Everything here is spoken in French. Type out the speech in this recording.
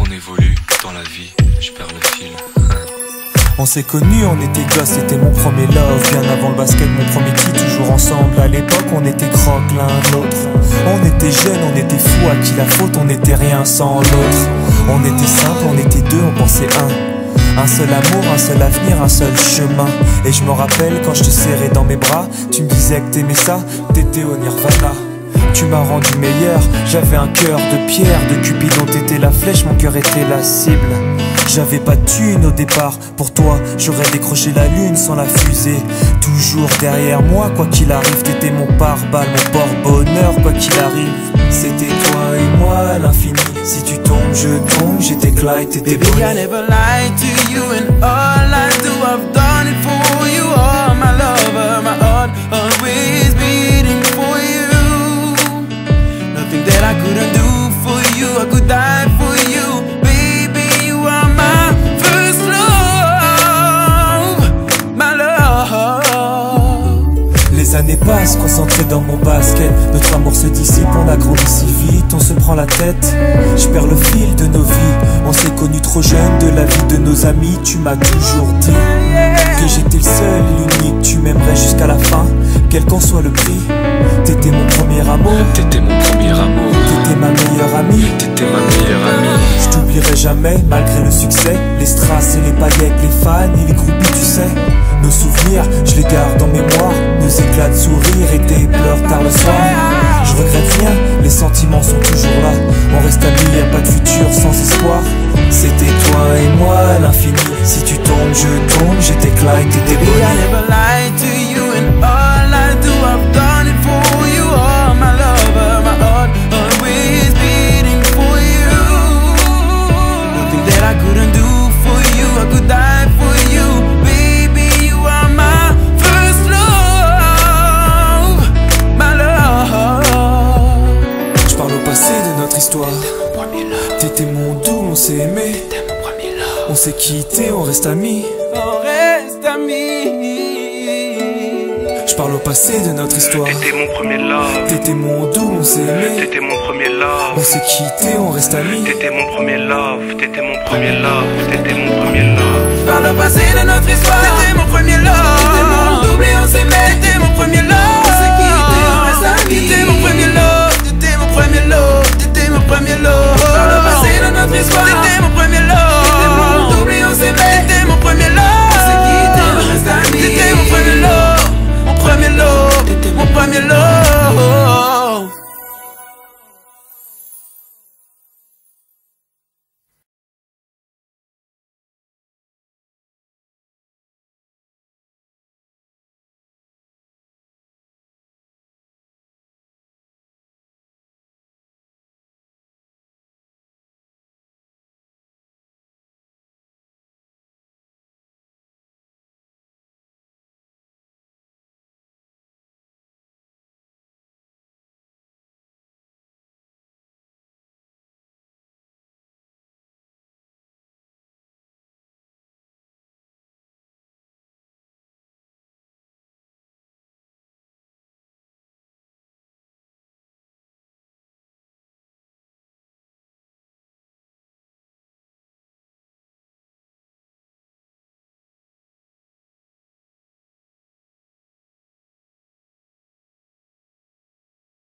qu'on évolue dans la vie, je perds le fil. On s'est connus, on était gosses, c'était mon premier love. Bien avant le basket, mon premier titre, toujours ensemble. À l'époque, on était croque l'un l'autre. On était jeunes, on était fous, à qui la faute, on n'était rien sans l'autre. On était simple, on était deux, on pensait un seul amour, un seul avenir, un seul chemin. Et je me rappelle quand je te serrais dans mes bras, tu me disais que t'aimais ça, t'étais au Nirvana. Tu m'as rendu meilleur, j'avais un cœur de pierre. De Cupidon t'étais la flèche, mon cœur était la cible. J'avais pas de thune au départ, pour toi j'aurais décroché la lune sans la fusée. Toujours derrière moi, quoi qu'il arrive, t'étais mon pare-balles, mon porte-bonheur, quoi qu'il arrive. C'était toi et moi à l'infini. Si tu tombes, je tombe, j'étais Clyde, t'étais Baby, I never lied to you, and all I do, I've done it for you. Oh, my lover, my heart always beating for you. Nothing that I couldn't do for you, I could die for you. Baby, you are my first love, my love. Les années passent, concentrées dans mon basket. Notre amour se dissipe, on a grandi si vite, on se prend la tête. Je perds le fil de nos vies. On s'est connus trop jeunes, de la vie de nos amis. Tu m'as toujours dit que j'étais le seul et l'unique. Tu m'aimerais jusqu'à la fin, quel qu'en soit le prix. T'étais mon premier amour, T'étais mon premier amour, t'étais ma meilleure amie. t'étais ma meilleure amie. Je t'oublierai jamais, malgré le succès. Les strass et les paillettes, les fans et les groupies, tu sais. Nos souvenirs, je les garde en mémoire. Nos éclats de sourire et tes pleurs tard le soir. Je regrette rien, les sentiments sont toujours là. On reste amis, y'a pas de futur sans espoir. C'était toi et moi à l'infini. Si tu tombes, je tombe, j'étais Clyde, t'étais Baby, I Bonnie. never lied to you, and all I do, I've done it for you. Oh, my lover, my heart always beating for you. Nothing that I couldn't do for you, I could die for you. Baby, you are my first love, my love. Je parle au passé de notre histoire. T'étais mon doux, on s'est aimé. On s'est quitté, on reste amis. On reste amis. Je parle au passé de notre histoire. T'étais mon premier love, T'étais mon doux, on s'est aimé. t'étais mon premier love. On s'est quitté, on reste amis. T'étais mon premier love, t'étais mon premier love, t'étais mon premier love. Par le passé de notre histoire, t'étais mon premier love. T'étais mon double et on s'aimait. T'étais mon premier love. On s'est quitté, on reste amis.